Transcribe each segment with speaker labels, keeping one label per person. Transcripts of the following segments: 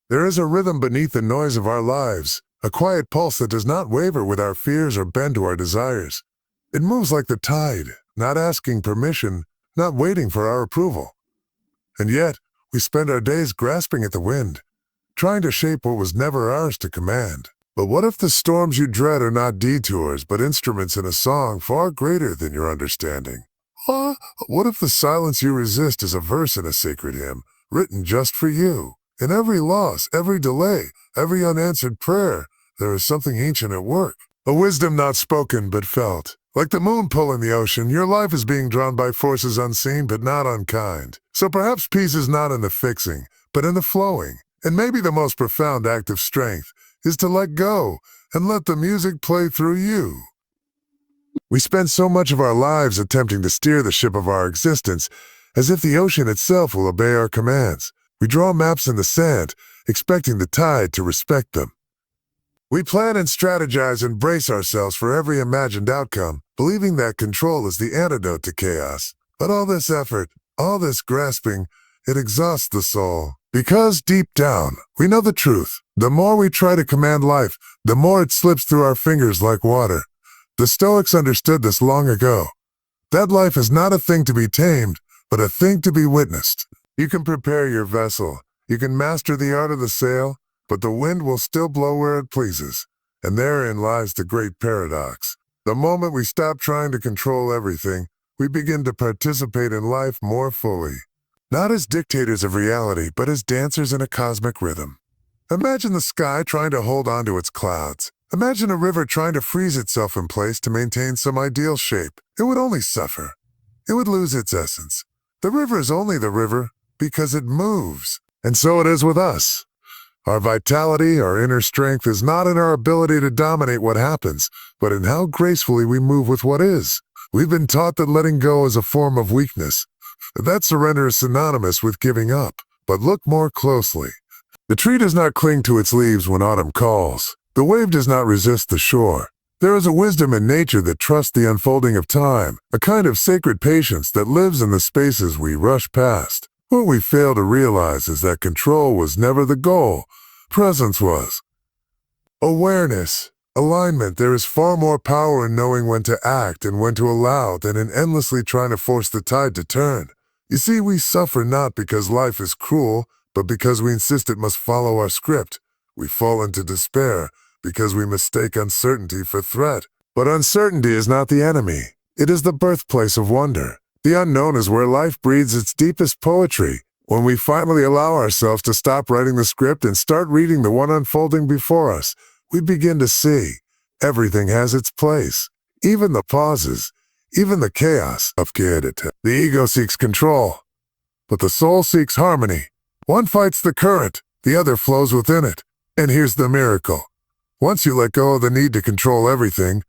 Speaker 1: There is a rhythm beneath the noise of our lives, a quiet pulse that does not waver with our fears or bend to our desires. It moves like the tide, not asking permission, not waiting for our approval. And yet, we spend our days grasping at the wind, trying to shape what was never ours to command. But what if the storms you dread are not detours, but instruments in a song far greater than your understanding? What if the silence you resist is a verse in a sacred hymn, written just for you? In every loss, every delay, every unanswered prayer, there is something ancient at work. A wisdom not spoken but felt. Like the moon pulling the ocean, your life is being drawn by forces unseen but not unkind. So perhaps peace is not in the fixing, but in the flowing. And maybe the most profound act of strength is to let go and let the music play through you. We spend so much of our lives attempting to steer the ship of our existence, as if the ocean itself will obey our commands. We draw maps in the sand, expecting the tide to respect them. We plan and strategize and brace ourselves for every imagined outcome, believing that control is the antidote to chaos. But all this effort, all this grasping, it exhausts the soul. Because deep down, we know the truth. The more we try to command life, the more it slips through our fingers like water. The Stoics understood this long ago. That life is not a thing to be tamed, but a thing to be witnessed. You can prepare your vessel, you can master the art of the sail, but the wind will still blow where it pleases. And therein lies the great paradox. The moment we stop trying to control everything, we begin to participate in life more fully. Not as dictators of reality, but as dancers in a cosmic rhythm. Imagine the sky trying to hold on to its clouds. Imagine a river trying to freeze itself in place to maintain some ideal shape. It would only suffer. It would lose its essence. The river is only the river because it moves. And so it is with us. Our vitality, our inner strength is not in our ability to dominate what happens, but in how gracefully we move with what is. We've been taught that letting go is a form of weakness. That surrender is synonymous with giving up. But look more closely. The tree does not cling to its leaves when autumn calls. The wave does not resist the shore. There is a wisdom in nature that trusts the unfolding of time, a kind of sacred patience that lives in the spaces we rush past. What we fail to realize is that control was never the goal. Presence was. Awareness, alignment. There is far more power in knowing when to act and when to allow than in endlessly trying to force the tide to turn. You see, we suffer not because life is cruel, but because we insist it must follow our script. We fall into despair because we mistake uncertainty for threat. But uncertainty is not the enemy. It is the birthplace of wonder. The unknown is where life breathes its deepest poetry. When we finally allow ourselves to stop writing the script and start reading the one unfolding before us, we begin to see everything has its place. Even the pauses, even the chaos of the ego seeks control, but the soul seeks harmony. One fights the current, the other flows within it. And here's the miracle. Once you let go of the need to control everything,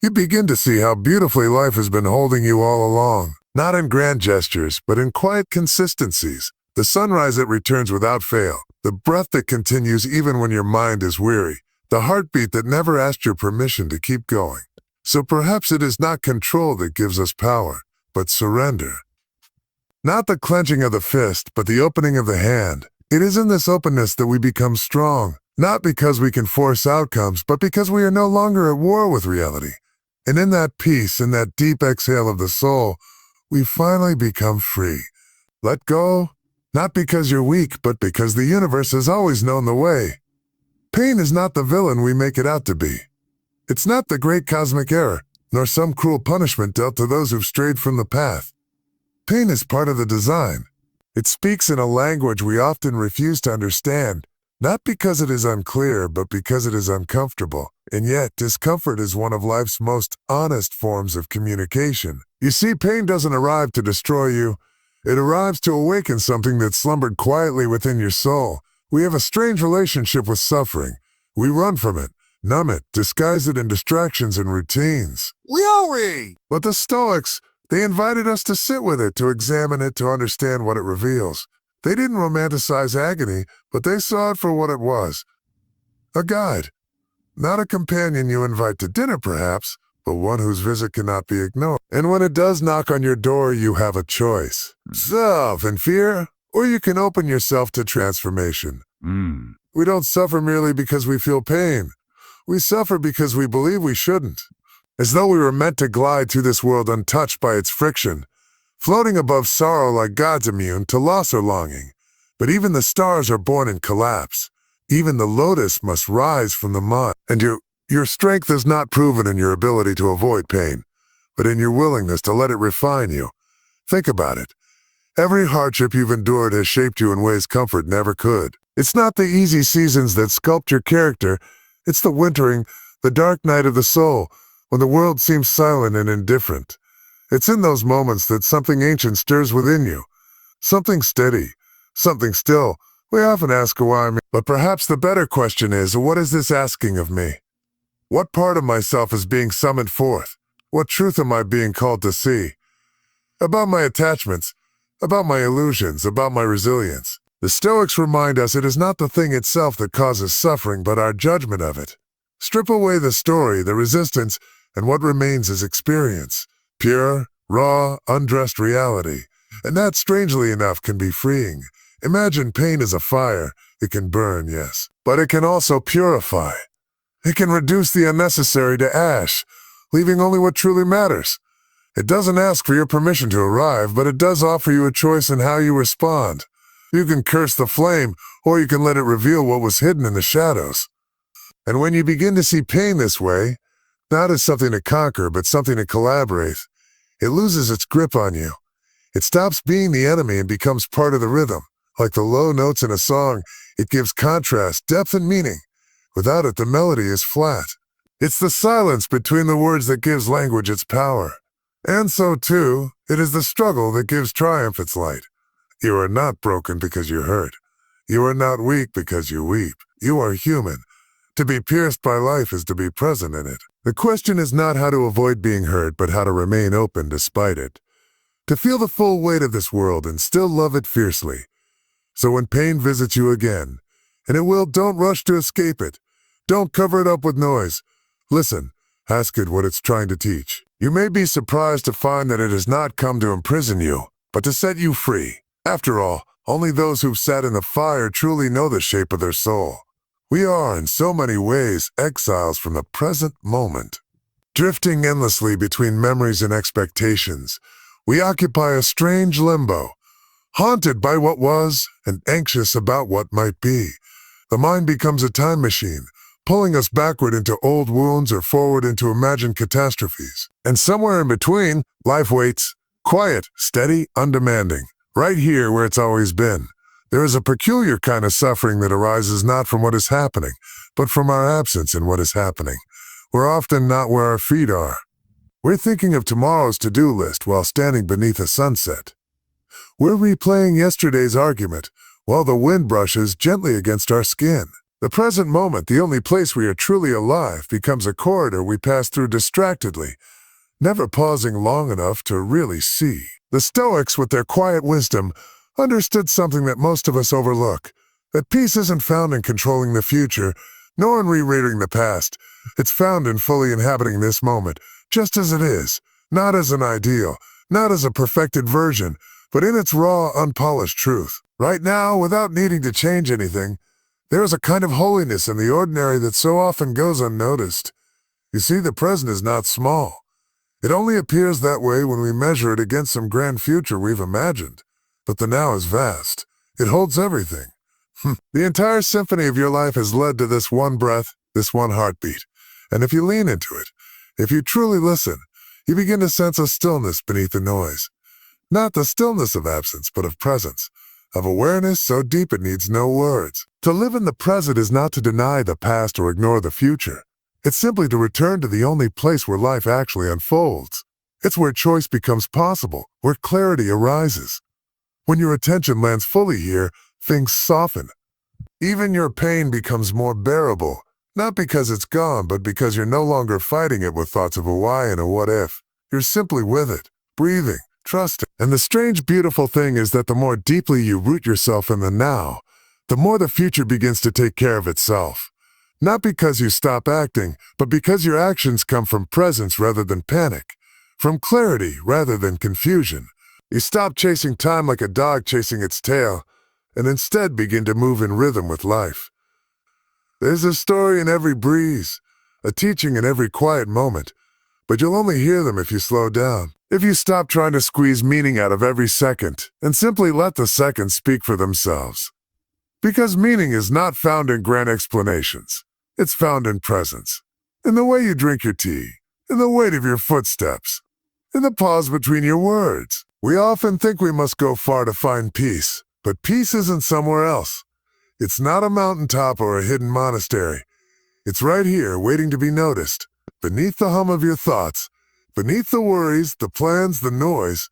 Speaker 1: you begin to see how beautifully life has been holding you all along. Not in grand gestures, but in quiet consistencies. The sunrise that returns without fail, the breath that continues even when your mind is weary, the heartbeat that never asked your permission to keep going. So perhaps it is not control that gives us power, but surrender. Not the clenching of the fist, but the opening of the hand. It is in this openness that we become strong, not because we can force outcomes, but because we are no longer at war with reality. And in that peace, in that deep exhale of the soul, we finally become free. Let go, not because you're weak, but because the universe has always known the way. Pain is not the villain we make it out to be. It's not the great cosmic error, nor some cruel punishment dealt to those who've strayed from the path. Pain is part of the design. It speaks in a language we often refuse to understand, not because it is unclear, but because it is uncomfortable. And yet, discomfort is one of life's most honest forms of communication. You see, pain doesn't arrive to destroy you. It arrives to awaken something that slumbered quietly within your soul. We have a strange relationship with suffering. We run from it, numb it, disguise it in distractions and routines. But the Stoics, they invited us to sit with it, to examine it, to understand what it reveals. They didn't romanticize agony, but they saw it for what it was. A guide. Not a companion you invite to dinner, perhaps, but one whose visit cannot be ignored. And when it does knock on your door, you have a choice. Self and fear, or you can open yourself to transformation. We don't suffer merely because we feel pain. We suffer because we believe we shouldn't. As though we were meant to glide through this world untouched by its friction, floating above sorrow like gods immune to loss or longing. But even the stars are born in collapse. Even the lotus must rise from the mud. And your strength is not proven in your ability to avoid pain, but in your willingness to let it refine you. Think about it. Every hardship you've endured has shaped you in ways comfort never could. It's not the easy seasons that sculpt your character. It's the wintering, the dark night of the soul, when the world seems silent and indifferent. It's in those moments that something ancient stirs within you. Something steady, something still. We often ask why, but perhaps the better question is, what is this asking of me? What part of myself is being summoned forth? What truth am I being called to see? About my attachments, about my illusions, about my resilience. The Stoics remind us it is not the thing itself that causes suffering, but our judgment of it. Strip away the story, the resistance, and what remains is experience. Pure, raw, undressed reality. And that, strangely enough, can be freeing. Imagine pain as a fire. It can burn, yes, but it can also purify. It can reduce the unnecessary to ash, leaving only what truly matters. It doesn't ask for your permission to arrive, but it does offer you a choice in how you respond. You can curse the flame, or you can let it reveal what was hidden in the shadows. And when you begin to see pain this way, not as something to conquer, but something to collaborate, it loses its grip on you. It stops being the enemy and becomes part of the rhythm. Like the low notes in a song, it gives contrast, depth, and meaning. Without it, the melody is flat. It's the silence between the words that gives language its power. And so, too, it is the struggle that gives triumph its light. You are not broken because you hurt. You are not weak because you weep. You are human. To be pierced by life is to be present in it. The question is not how to avoid being hurt, but how to remain open despite it. To feel the full weight of this world and still love it fiercely. So when pain visits you again, and it will, don't rush to escape it. Don't cover it up with noise. Listen, ask it what it's trying to teach. You may be surprised to find that it has not come to imprison you, but to set you free. After all, only those who've sat in the fire truly know the shape of their soul. We are, in so many ways, exiles from the present moment. Drifting endlessly between memories and expectations, we occupy a strange limbo, haunted by what was and anxious about what might be. The mind becomes a time machine, pulling us backward into old wounds or forward into imagined catastrophes. And somewhere in between, life waits, quiet, steady, undemanding, right here where it's always been. There is a peculiar kind of suffering that arises not from what is happening, but from our absence in what is happening. We're often not where our feet are. We're thinking of tomorrow's to-do list while standing beneath a sunset. We're replaying yesterday's argument while the wind brushes gently against our skin. The present moment, the only place we are truly alive, becomes a corridor we pass through distractedly, never pausing long enough to really see. The Stoics, with their quiet wisdom, understood something that most of us overlook, that peace isn't found in controlling the future, nor in rereading the past. It's found in fully inhabiting this moment, just as it is, not as an ideal, not as a perfected version, but in its raw, unpolished truth. Right now, without needing to change anything, there is a kind of holiness in the ordinary that so often goes unnoticed. You see, the present is not small. It only appears that way when we measure it against some grand future we've imagined. But the now is vast. It holds everything. The entire symphony of your life has led to this one breath, this one heartbeat. And if you lean into it, if you truly listen, you begin to sense a stillness beneath the noise. Not the stillness of absence, but of presence, of awareness so deep it needs no words. To live in the present is not to deny the past or ignore the future. It's simply to return to the only place where life actually unfolds. It's where choice becomes possible, where clarity arises. When your attention lands fully here, things soften. Even your pain becomes more bearable, not because it's gone, but because you're no longer fighting it with thoughts of a why and a what if. You're simply with it, breathing, trusting. And the strange, beautiful thing is that the more deeply you root yourself in the now, the more the future begins to take care of itself. Not because you stop acting, but because your actions come from presence rather than panic, from clarity rather than confusion. You stop chasing time like a dog chasing its tail, and instead begin to move in rhythm with life. There's a story in every breeze, a teaching in every quiet moment, but you'll only hear them if you slow down. If you stop trying to squeeze meaning out of every second and simply let the seconds speak for themselves. Because meaning is not found in grand explanations. It's found in presence, in the way you drink your tea, in the weight of your footsteps, in the pause between your words. We often think we must go far to find peace, but peace isn't somewhere else. It's not a mountaintop or a hidden monastery. It's right here, waiting to be noticed, beneath the hum of your thoughts, beneath the worries, the plans, the noise.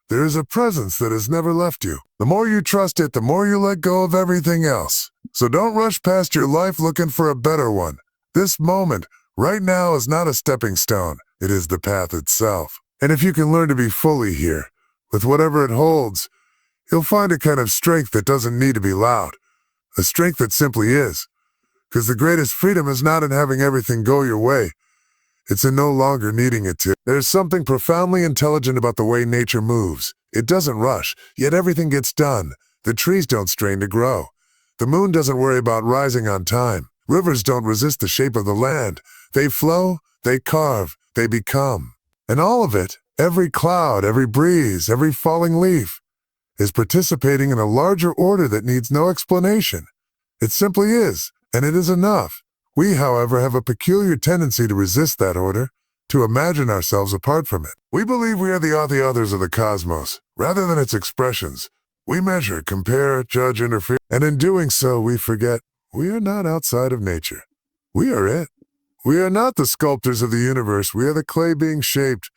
Speaker 1: There is a presence that has never left you. The more you trust it, the more you let go of everything else. So don't rush past your life looking for a better one. This moment, right now, is not a stepping stone. It is the path itself. And if you can learn to be fully here, with whatever it holds, you'll find a kind of strength that doesn't need to be loud. A strength that simply is. Because the greatest freedom is not in having everything go your way. It's in no longer needing it to. There's something profoundly intelligent about the way nature moves. It doesn't rush, yet everything gets done. The trees don't strain to grow. The moon doesn't worry about rising on time. Rivers don't resist the shape of the land. They flow, they carve, they become. And all of it, every cloud, every breeze, every falling leaf, is participating in a larger order that needs no explanation. It simply is, and it is enough. We, however, have a peculiar tendency to resist that order, to imagine ourselves apart from it. We believe we are the others of the cosmos, rather than its expressions. We measure, compare, judge, interfere, and in doing so, we forget we are not outside of nature. We are it. We are not the sculptors of the universe. We are the clay being shaped,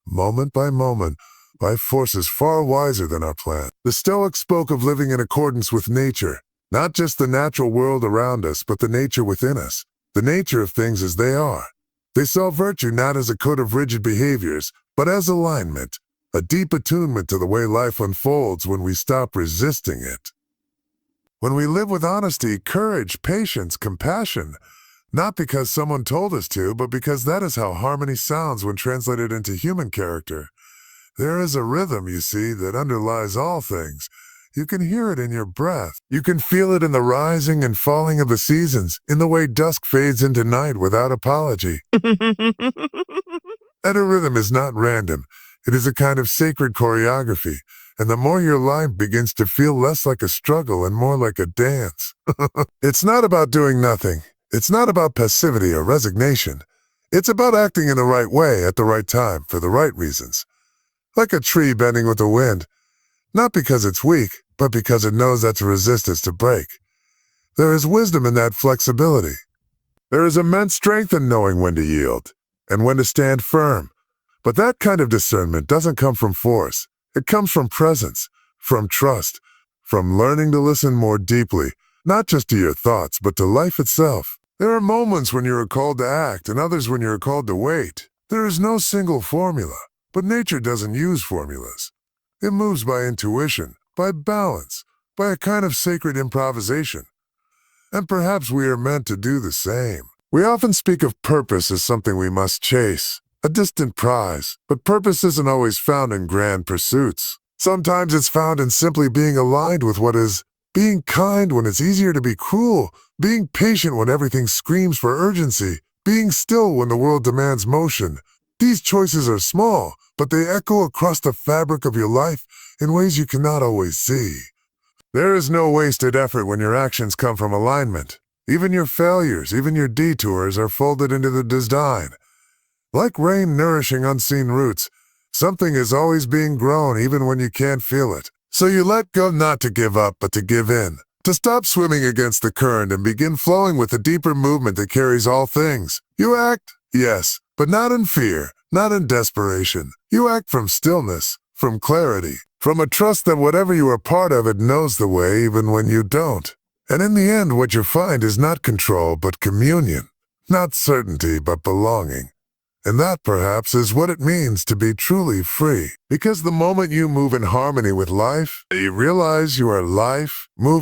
Speaker 1: moment by moment, by forces far wiser than our plan. The Stoics spoke of living in accordance with nature, not just the natural world around us, but the nature within us, the nature of things as they are. They saw virtue not as a code of rigid behaviors, but as alignment, a deep attunement to the way life unfolds when we stop resisting it. When we live with honesty, courage, patience, compassion, not because someone told us to, but because that is how harmony sounds when translated into human character. There is a rhythm, you see, that underlies all things. You can hear it in your breath. You can feel it in the rising and falling of the seasons, in the way dusk fades into night without apology. And a rhythm is not random. It is a kind of sacred choreography, and the more your life begins to feel less like a struggle and more like a dance. It's not about doing nothing. It's not about passivity or resignation. It's about acting in the right way at the right time for the right reasons. Like a tree bending with the wind, not because it's weak, but because it knows that's a resistance to break. There is wisdom in that flexibility. There is immense strength in knowing when to yield and when to stand firm. But that kind of discernment doesn't come from force. It comes from presence, from trust, from learning to listen more deeply, not just to your thoughts, but to life itself. There are moments when you are called to act and others when you are called to wait. There is no single formula, but nature doesn't use formulas. It moves by intuition, by balance, by a kind of sacred improvisation. And perhaps we are meant to do the same. We often speak of purpose as something we must chase, a distant prize, but purpose isn't always found in grand pursuits. Sometimes it's found in simply being aligned with what is, being kind when it's easier to be cruel, being patient when everything screams for urgency, being still when the world demands motion. These choices are small, but they echo across the fabric of your life in ways you cannot always see. There is no wasted effort when your actions come from alignment. Even your failures, even your detours are folded into the design. Like rain nourishing unseen roots, something is always being grown even when you can't feel it. So you let go not to give up, but to give in. To stop swimming against the current and begin flowing with the deeper movement that carries all things. You act, yes, but not in fear, not in desperation. You act from stillness, from clarity, from a trust that whatever you are part of, it knows the way even when you don't. And in the end, what you find is not control, but communion. Not certainty, but belonging. And that, perhaps, is what it means to be truly free. Because the moment you move in harmony with life, you realize you are life moving.